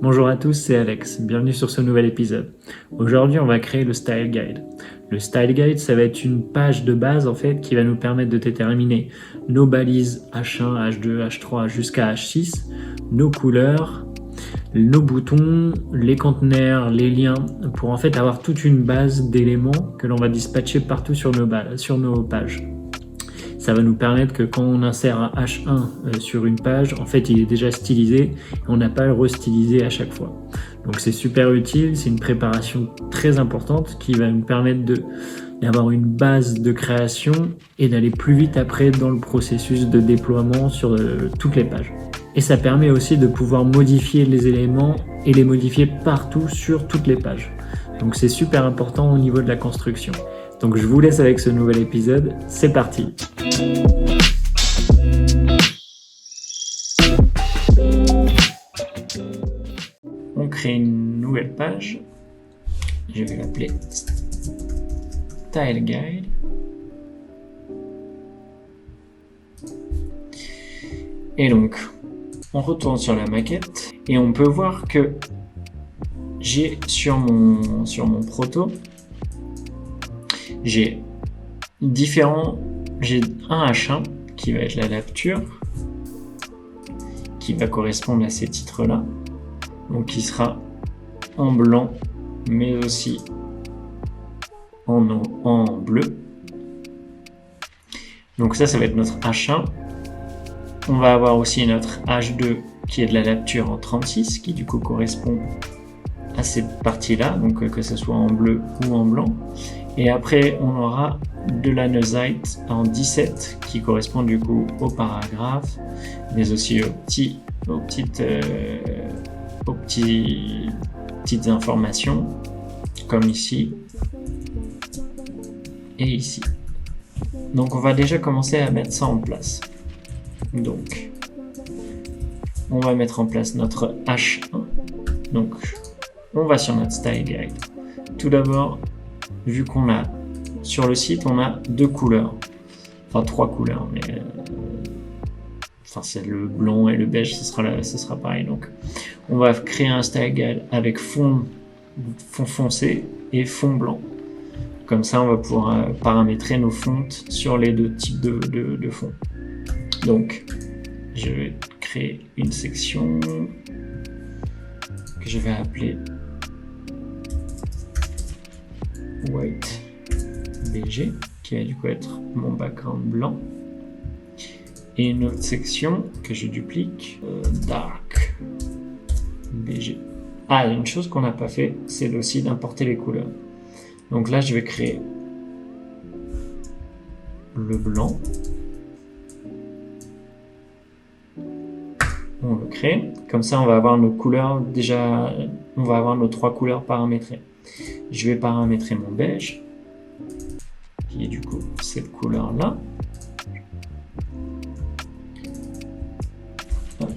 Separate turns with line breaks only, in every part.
Bonjour à tous, c'est Alex, bienvenue sur ce nouvel épisode. Aujourd'hui, on va créer le Style Guide. Le Style Guide, ça va être une page de base en fait qui va nous permettre de déterminer nos balises H1, H2, H3 jusqu'à H6, nos couleurs, nos boutons, les conteneurs, les liens, pour en fait avoir toute une base d'éléments que l'on va dispatcher partout sur nos pages. Ça va nous permettre que quand on insère un H1 sur une page, en fait il est déjà stylisé et on n'a pas à le restyliser à chaque fois. Donc c'est super utile, c'est une préparation très importante qui va nous permettre d'avoir une base de création et d'aller plus vite après dans le processus de déploiement sur toutes les pages. Et ça permet aussi de pouvoir modifier les éléments et les modifier partout sur toutes les pages. Donc c'est super important au niveau de la construction. Donc je vous laisse avec ce nouvel épisode, c'est parti. On crée une nouvelle page, je vais l'appeler Style Guide. Et donc, on retourne sur la maquette et on peut voir que j'ai sur mon proto, j'ai un H1 qui va être la lecture, qui va correspondre à ces titres-là, donc qui sera en blanc, mais aussi en bleu. Donc ça va être notre H1. On va avoir aussi notre H2 qui est de la lecture en 36, qui du coup correspond à cette partie-là, donc que ce soit en bleu ou en blanc. Et après, on aura de la l'anozite en 17 qui correspond du coup au paragraphe, mais aussi aux petites informations, comme ici et ici. Donc on va déjà commencer à mettre ça en place. Donc, on va mettre en place notre H1. Donc, on va sur notre Style Guide. Tout d'abord, vu qu'on a sur le site, on a deux couleurs, enfin trois couleurs, mais c'est le blanc et le beige, ce sera pareil. Donc, on va créer un Style Guide avec fond foncé et fond blanc. Comme ça, on va pouvoir paramétrer nos fontes sur les deux types de fonds. Donc, je vais créer une section que je vais appeler White BG, qui va du coup être mon background blanc, et une autre section que je duplique, Dark BG. Ah, une chose qu'on n'a pas fait, c'est aussi d'importer les couleurs. Donc là, je vais créer le blanc. On le crée, comme ça on va avoir nos couleurs déjà, on va avoir nos trois couleurs paramétrées. Je vais paramétrer mon beige, qui est du coup cette couleur là. Hop.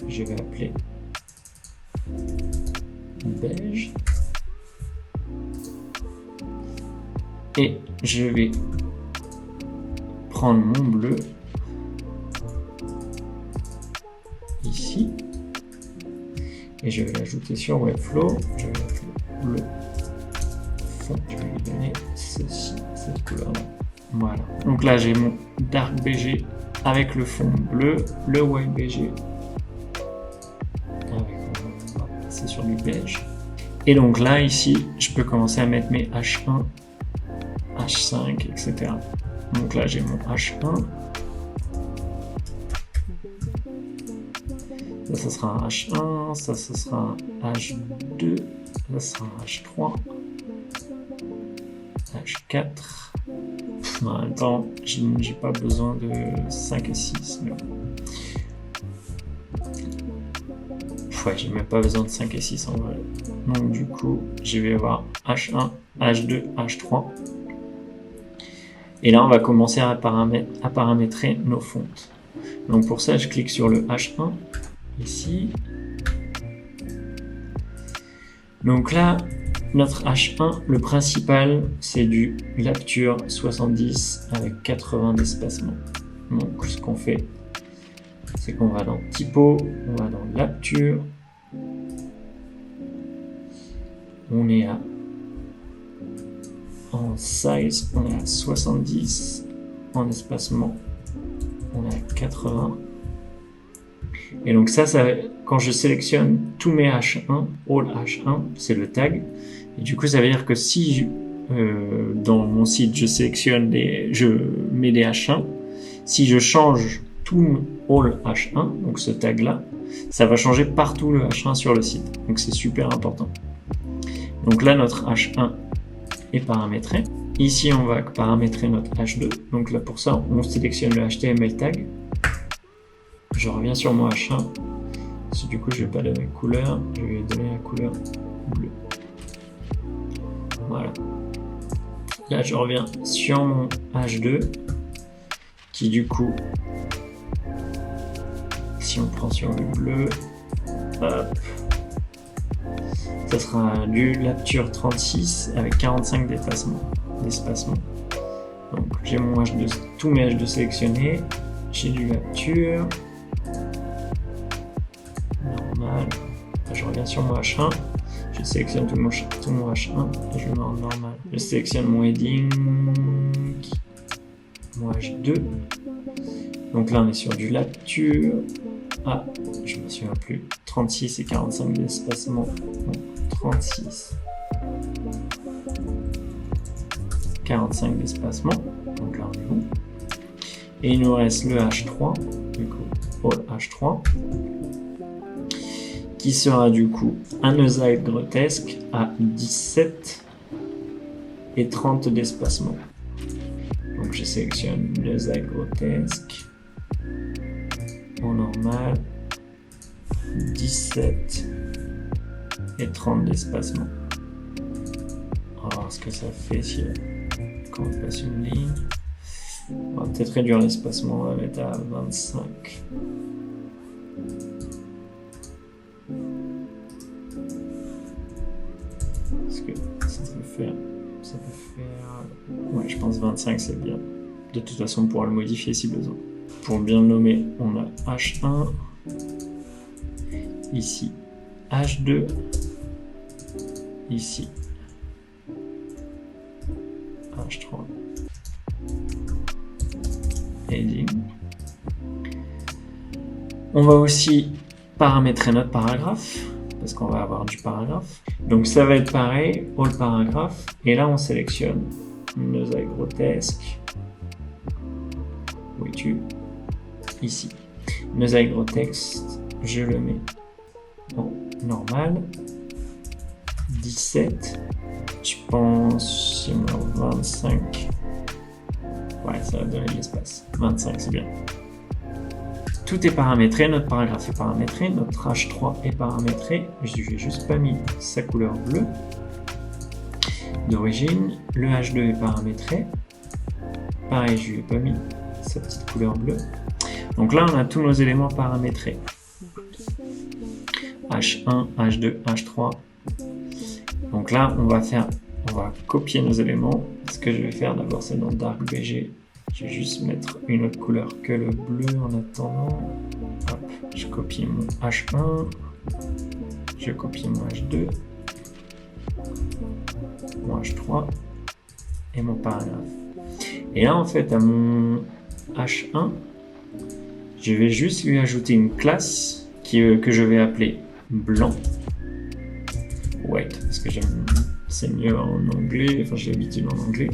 Je vais appeler beige et je vais prendre mon bleu ici et je vais l'ajouter sur Webflow. Je vais mettre le fond, je vais lui donner cette couleur là. Voilà, donc là j'ai mon Dark BG avec le fond bleu, le White BG on va passer sur du beige, et donc là ici je peux commencer à mettre mes H1, H5, etc. Donc là j'ai mon H1, ça sera un H1, ça sera un H2, ça sera un H3, H4. En même temps, j'ai pas besoin de 5 et 6. Mais... ouais, j'ai même pas besoin de 5 et 6 en vrai. Donc du coup, je vais avoir H1, H2, H3. Et là, on va commencer à paramétrer nos fontes. Donc pour ça, je clique sur le H1. Ici. Donc là, notre H1, le principal, c'est du lecture 70 avec 80 d'espacement. Donc ce qu'on fait, c'est qu'on va dans typo, on va dans lecture, on est en size, on est à 70, en espacement, on est à 80. Et donc ça, quand je sélectionne tous mes H1, all H1, c'est le tag. Et du coup, ça veut dire que si dans mon site, je mets des H1, si je change tout all H1, donc ce tag-là, ça va changer partout le H1 sur le site. Donc c'est super important. Donc là, notre H1 est paramétré. Ici, on va paramétrer notre H2. Donc là, pour ça, on sélectionne le HTML tag. Je reviens sur mon H1. Parce que du coup, je vais pas donner couleur. Je vais donner la couleur bleue. Voilà. Là, je reviens sur mon H2. Qui du coup, si on prend sur le bleu, hop, ça sera du Lapture 36 avec 45 d'espacement. Donc j'ai mon H2, tous mes H2 sélectionnés, j'ai du Lapture normal. Je reviens sur mon H1, je sélectionne tout mon H1 et je le mets en normal. Je sélectionne mon heading, mon H2. Donc là on est sur du Lapture. Ah, je me souviens plus. 36 et 45 d'espacement. Donc 36. 45 d'espacement. Donc là on est bon. Et il nous reste le H3. Du coup, all H3. Qui sera du coup un aside grotesque à 17 et 30 d'espacement. Donc je sélectionne le aside grotesque. En normal, 17 et 30 d'espacement. On va voir ce que ça fait quand on passe une ligne. On va peut-être réduire l'espacement, on va mettre à 25. Parce que ça peut faire... Ouais, je pense 25 c'est bien. De toute façon, on pourra le modifier si besoin. Pour bien le nommer, on a H1, ici H2, ici H3, heading. On va aussi paramétrer notre paragraphe, parce qu'on va avoir du paragraphe. Donc ça va être pareil, all paragraphe, et là on sélectionne nos ailes grotesques. Où es-tu? Ici. Nos agrotextes, je le mets en normal. 17. Je pense sur 25. Ouais, ça va donner de l'espace. 25, c'est bien. Tout est paramétré, notre paragraphe est paramétré, notre H3 est paramétré. Je lui ai juste pas mis sa couleur bleue d'origine. Le H2 est paramétré. Pareil, je lui ai pas mis sa petite couleur bleue. Donc là, on a tous nos éléments paramétrés. H1, H2, H3. Donc là, on va copier nos éléments. Ce que je vais faire d'abord, c'est dans Dark BG. Je vais juste mettre une autre couleur que le bleu en attendant. Hop, je copie mon H1. Je copie mon H2. Mon H3. Et mon paragraphe. Et là, en fait, à mon H1, je vais juste lui ajouter une classe que je vais appeler blanc. White, parce que c'est mieux en anglais, enfin j'ai l'habitude en anglais.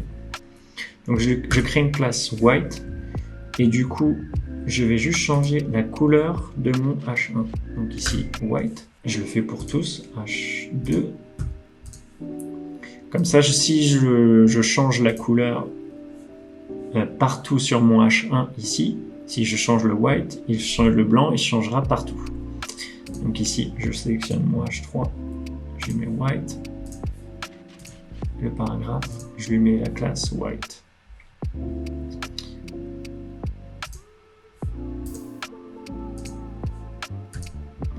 Donc je crée une classe white et du coup je vais juste changer la couleur de mon H1. Donc ici white, je le fais pour tous, H2. Comme ça, si je change la couleur partout sur mon H1 ici, si je change le white, il change le blanc, il changera partout. Donc ici, je sélectionne mon H3, je lui mets white. Le paragraphe, je lui mets la classe white.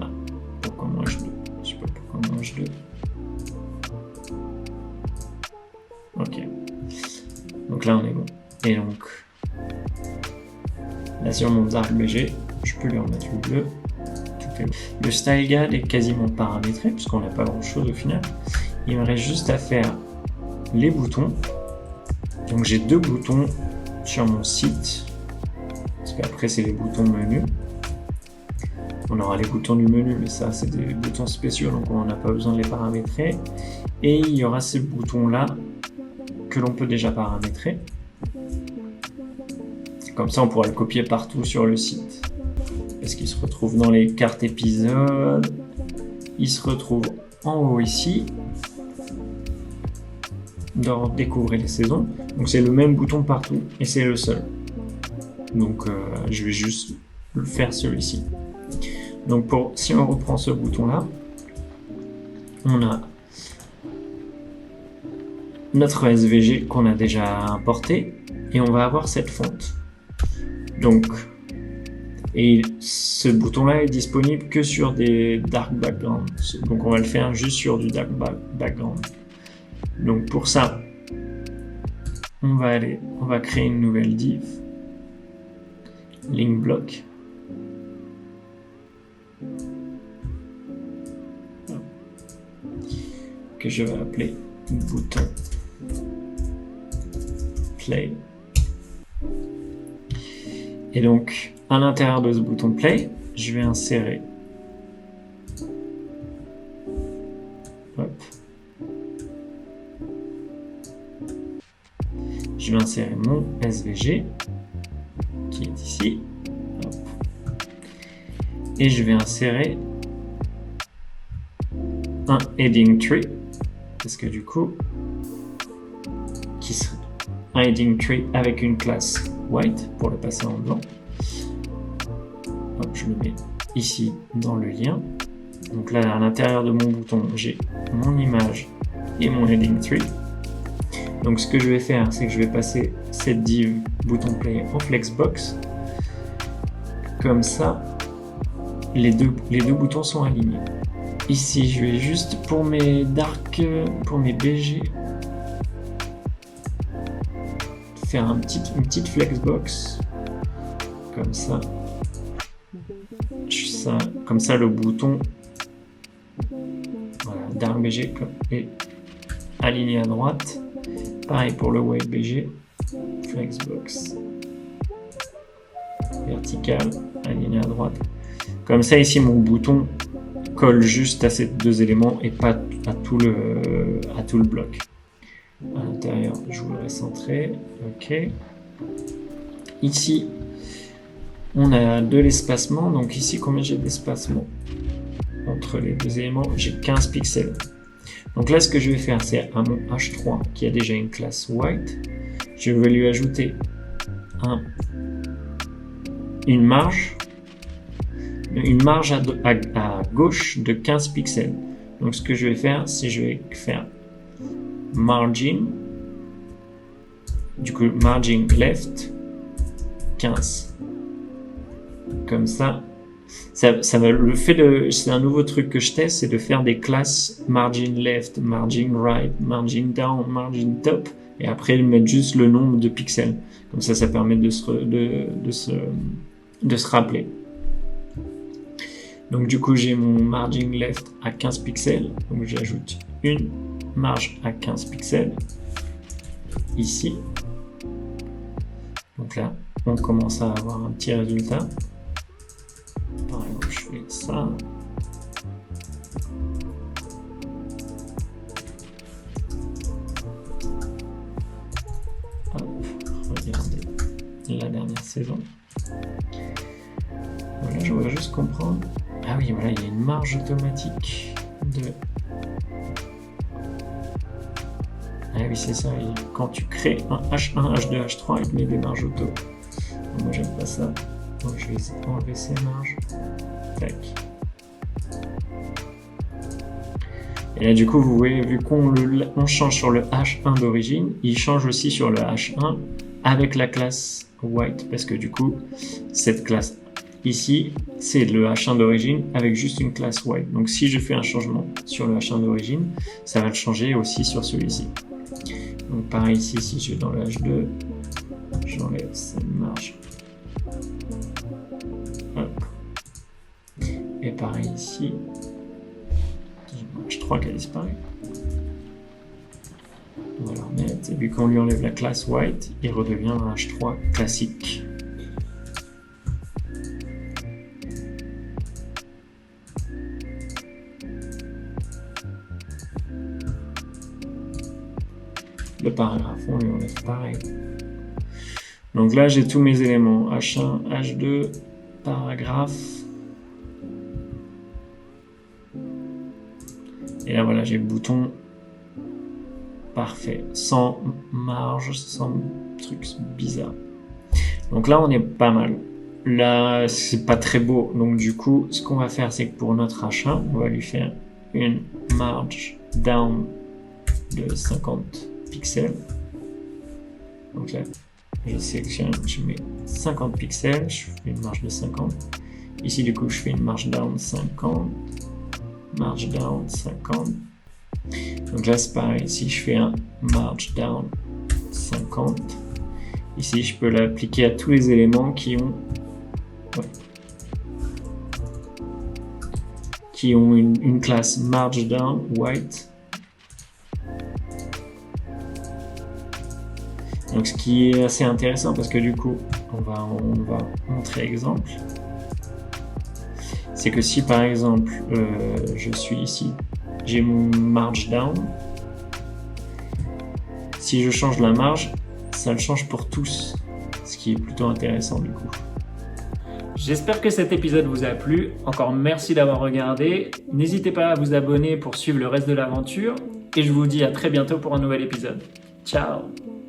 Ah, pourquoi mon H2? Je sais pas pourquoi mon H2. Ok. Donc là, on est bon. Et donc, là sur mon Dark BG, je peux lui remettre le bleu. Le style guide est quasiment paramétré puisqu'on n'a pas grand chose au final. Il me reste juste à faire les boutons. Donc j'ai 2 boutons sur mon site, parce qu'après c'est les boutons menu. On aura les boutons du menu, mais ça c'est des boutons spéciaux, donc on n'a pas besoin de les paramétrer. Et il y aura ces boutons là que l'on peut déjà paramétrer. Comme ça on pourra le copier partout sur le site. Est-ce qu'il se retrouve dans les cartes épisodes? Il se retrouve en haut ici, dans découvrir les saisons. Donc c'est le même bouton partout et c'est le seul. Donc je vais juste le faire celui-ci. Donc si on reprend ce bouton là, on a notre SVG qu'on a déjà importé et on va avoir cette fonte. Donc et ce bouton là est disponible que sur des dark backgrounds. Donc on va le faire juste sur du dark background. Donc pour ça, on va créer une nouvelle div, link block. Que je vais appeler bouton play. Et donc à l'intérieur de ce bouton play, je vais insérer je vais insérer mon SVG qui est ici. Hop. Et je vais insérer un heading tree parce que du coup un heading tree avec une classe white pour le passer en blanc. Hop, je le mets ici dans le lien. Donc là à l'intérieur de mon bouton j'ai mon image et mon heading tree. Donc ce que je vais faire, c'est que je vais passer cette div bouton play en flexbox. Comme ça, les deux boutons sont alignés. Ici, je vais juste pour mes BG faire une petite flexbox. Comme ça. Comme ça, le bouton voilà, dark BG est aligné à droite. Pareil pour le white BG, flexbox vertical, aligné à droite. Comme ça, ici, mon bouton colle juste à ces 2 éléments et pas à tout le bloc. À l'intérieur, je voudrais centrer. OK. Ici, on a de l'espacement. Donc ici, combien j'ai d'espacement entre les 2 éléments? J'ai 15 pixels. Donc là, ce que je vais faire, c'est à mon H3 qui a déjà une classe white, je vais lui ajouter une marge à gauche de 15 pixels. Donc ce que je vais faire, c'est je vais faire margin, du coup margin left 15. Comme ça. C'est un nouveau truc que je teste, c'est de faire des classes margin left, margin right, margin down, margin top, et après mettre juste le nombre de pixels. Comme ça permet de se rappeler. Donc du coup, j'ai mon margin left à 15 pixels, donc j'ajoute une marge à 15 pixels ici. Donc là, on commence à avoir un petit résultat. Par exemple, je fais ça. Hop, regardez la dernière saison. Voilà, je voudrais juste comprendre. Ah oui, voilà, il y a une marge automatique de. Ah oui, c'est ça. Quand tu crées un H1, H2, H3, il te met des marges auto. Donc, moi, j'aime pas ça. Donc je vais enlever ces marges. Tac. Et là du coup vous voyez, vu qu'on change sur le H1 d'origine, il change aussi sur le H1 avec la classe white, parce que du coup cette classe ici c'est le H1 d'origine avec juste une classe white. Donc si je fais un changement sur le H1 d'origine, ça va le changer aussi sur celui-ci. Donc pareil ici, si je vais dans le H2, j'enlève cette marge. Hop. Et pareil ici, H3 qui a disparu. On va le remettre. Et puis quand on lui enlève la classe white, il redevient un H3 classique. Le paragraphe, on lui enlève pareil. Donc là, j'ai tous mes éléments. H1, H2, paragraphe. Et là, voilà, j'ai le bouton parfait, sans marge, sans trucs bizarres. Donc là, on est pas mal. Là, c'est pas très beau. Donc du coup, ce qu'on va faire, c'est que pour notre H1, on va lui faire une marge down de 50 pixels. Donc là, je sélectionne, je mets 50 pixels, je fais une marge de 50. Ici, du coup, je fais une marge down 50, marge down 50. Donc là, c'est pareil. Ici, je fais un marge down 50. Ici, je peux l'appliquer à tous les éléments qui ont, une classe marge down white. Donc, ce qui est assez intéressant parce que du coup, on va montrer exemple. C'est que si par exemple, je suis ici, j'ai mon marge down. Si je change la marge, ça le change pour tous, ce qui est plutôt intéressant du coup. J'espère que cet épisode vous a plu. Encore merci d'avoir regardé. N'hésitez pas à vous abonner pour suivre le reste de l'aventure. Et je vous dis à très bientôt pour un nouvel épisode. Ciao!